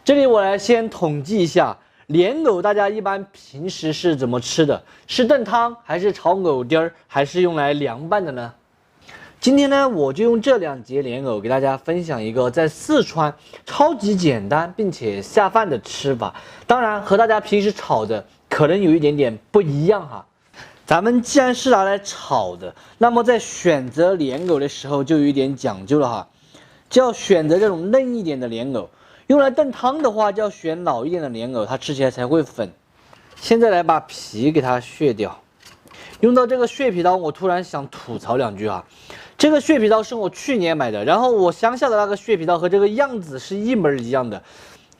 这里我来先统计一下，莲藕大家一般平时是怎么吃的？是炖汤，还是炒藕丁儿，还是用来凉拌的呢？今天呢，我就用这2节莲藕给大家分享一个在四川超级简单并且下饭的吃法。当然，和大家平时炒的可能有一点点不一样哈。咱们既然是拿来炒的，那么在选择莲藕的时候就有一点讲究了哈，就要选择这种嫩一点的莲藕。用来炖汤的话，就要选老一点的莲藕，它吃起来才会粉。现在来把皮给它削掉。用到这个削皮刀，我突然想吐槽2句啊。这个削皮刀是我去年买的，然后我乡下的那个削皮刀和这个样子是一模一样的，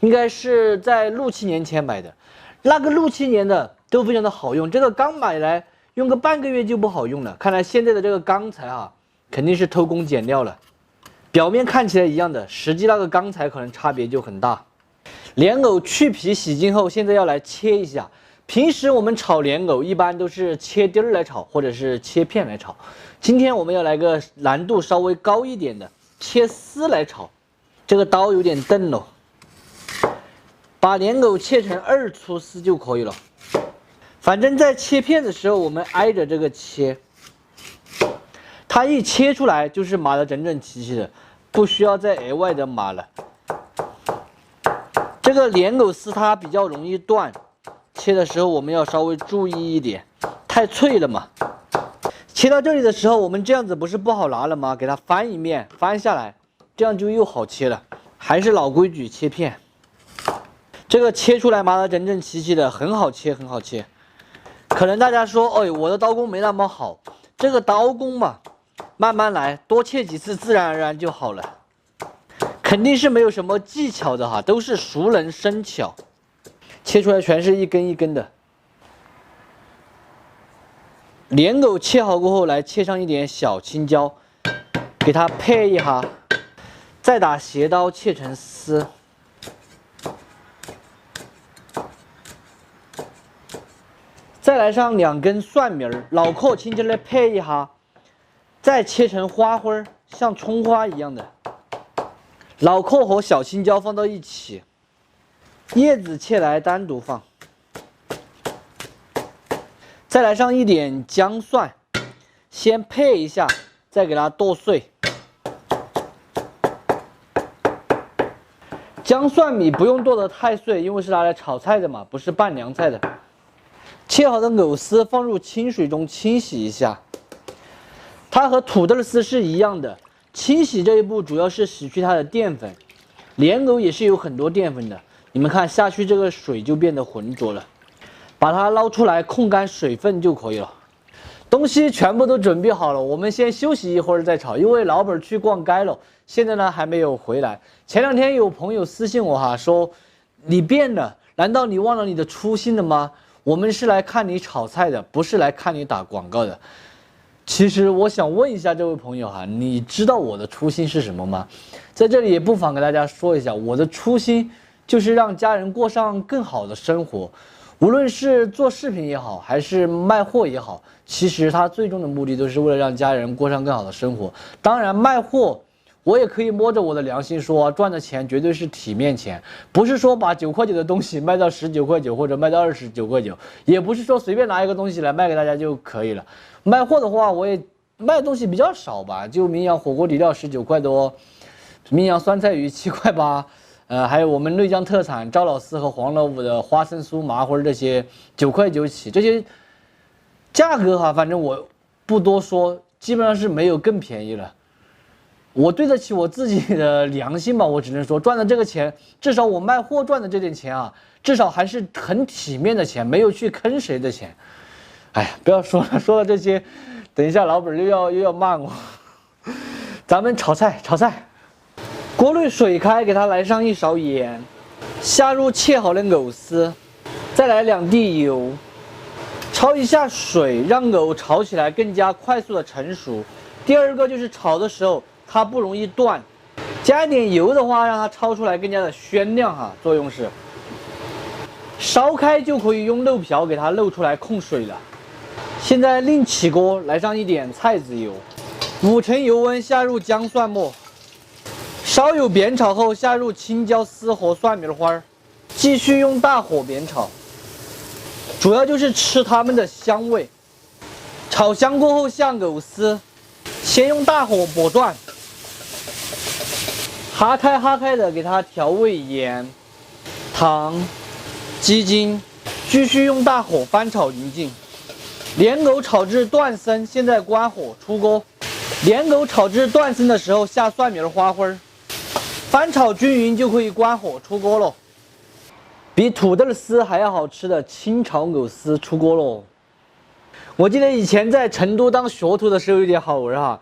应该是在6、7年前买的。那个6、7年的都非常的好用，这个刚买来用个半个月就不好用了。看来现在的这个钢材啊，肯定是偷工减料了。表面看起来一样的，实际那个钢材可能差别就很大。莲藕去皮洗净后，现在要来切一下。平时我们炒莲藕一般都是切丁儿来炒，或者是切片来炒。今天我们要来个难度稍微高一点的，切丝来炒。这个刀有点钝了，把莲藕切成2粗丝就可以了。反正在切片的时候，我们挨着这个切，它一切出来就是码得整整齐齐的。不需要再额外的码了。这个莲藕丝它比较容易断，切的时候我们要稍微注意一点，太脆了嘛。切到这里的时候，我们这样子不是不好拿了吗？给它翻一面，翻下来，这样就又好切了。还是老规矩，切片。这个切出来码得整整齐齐的，很好切，很好切。可能大家说，哎，我的刀工没那么好，这个刀工嘛。慢慢来，多切几次，自然而然就好了。肯定是没有什么技巧的哈，都是熟能生巧。切出来全是一根一根的。莲藕切好过后，来切上一点小青椒，给它配一下，再打斜刀切成丝。再来上2根蒜苗，脑壳轻轻的配一下。再切成花花，像葱花一样的。脑壳和小青椒放到一起，叶子切来单独放。再来上一点姜蒜，先配一下，再给它剁碎。姜蒜米不用剁得太碎，因为是拿来炒菜的嘛，不是拌凉菜的。切好的藕丝放入清水中清洗一下。它和土豆丝是一样的，清洗这一步主要是洗去它的淀粉。莲藕也是有很多淀粉的，你们看下去这个水就变得浑浊了，把它捞出来控干水分就可以了。东西全部都准备好了，我们先休息一会儿再炒，因为老板去逛街了，现在呢还没有回来。前2天有朋友私信我哈，说你变了，难道你忘了你的初心了吗？我们是来看你炒菜的，不是来看你打广告的。其实我想问一下这位朋友哈，你知道我的初心是什么吗？在这里也不妨给大家说一下，我的初心就是让家人过上更好的生活。无论是做视频也好，还是卖货也好，其实它最终的目的都是为了让家人过上更好的生活。当然卖货我也可以摸着我的良心说，赚的钱绝对是体面钱，不是说把9块9的东西卖到19块9或者卖到29块9，也不是说随便拿一个东西来卖给大家就可以了。卖货的话，我也卖的东西比较少吧，就名扬火锅底料19块多，名扬酸菜鱼7块8，还有我们内江特产赵老四和黄老五的花生酥、麻花这些9块9起，这些价格哈，反正我不多说，基本上是没有更便宜了。我对得起我自己的良心吧，我只能说赚的这个钱，至少我卖货赚的这点钱啊，至少还是很体面的钱，没有去坑谁的钱。哎呀，不要说了，说了这些，等一下老板又要骂我。咱们炒菜，锅内水开，给它来上1勺盐，下入切好的藕丝，再来2滴油，焯一下水，让藕炒起来更加快速的成熟。第2个就是炒的时候它不容易断，加一点油的话，让它焯出来更加的鲜亮哈，作用是。烧开就可以用漏瓢给它漏出来控水了。现在另起锅，来上一点菜籽油，5成油温下入姜蒜末，稍有煸炒后，下入青椒丝和蒜苗花，继续用大火煸炒，主要就是吃它们的香味。炒香过后下藕丝，先用大火剥断，哈开的给它调味盐、糖、鸡精，继续用大火翻炒匀净。莲藕炒至断生，现在关火出锅。莲藕炒至断生的时候下蒜苗花花，翻炒均匀就可以关火出锅喽。比土豆丝还要好吃的清炒藕丝出锅喽。我记得以前在成都当学徒的时候有点好玩哈，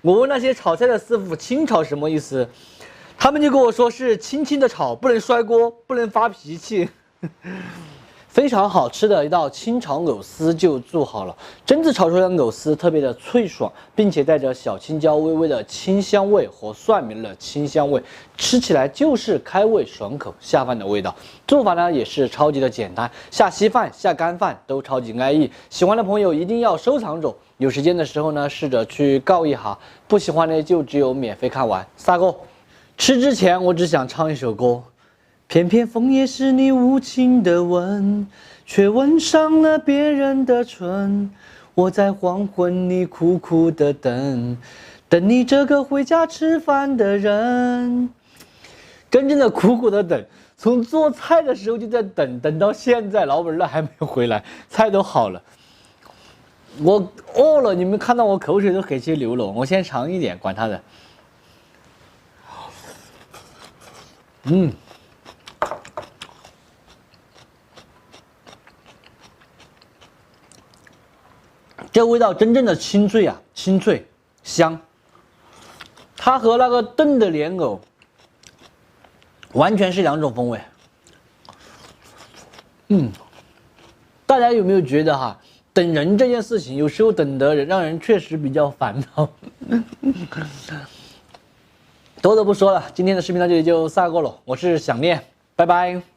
我问那些炒菜的师傅清炒什么意思，他们就跟我说是轻轻的炒，不能摔锅，不能发脾气。非常好吃的一道清炒藕丝就做好了，榛子炒出来的藕丝特别的脆爽，并且带着小青椒微微的清香味和蒜苗的清香味，吃起来就是开胃爽口下饭的味道。做法呢也是超级的简单，下稀饭下干饭都超级安逸。喜欢的朋友一定要收藏着，有时间的时候呢试着去告一下，不喜欢呢就只有免费看完。撒个吃之前我只想唱一首歌。偏偏枫叶是你无情的吻，却吻上了别人的唇。我在黄昏里苦苦的等，等你这个回家吃饭的人。真正的苦苦的等，从做菜的时候就在等，等到现在老板儿还没有回来，菜都好了。我饿了，你们看到我口水都黑起流了。我先尝一点，管他的。这味道真正的清脆啊，清脆香。它和那个炖的莲藕完全是两种风味。大家有没有觉得哈，等人这件事情有时候等得人让人确实比较烦恼。多的不说了，今天的视频到这里就撒过了，我是想念，拜拜。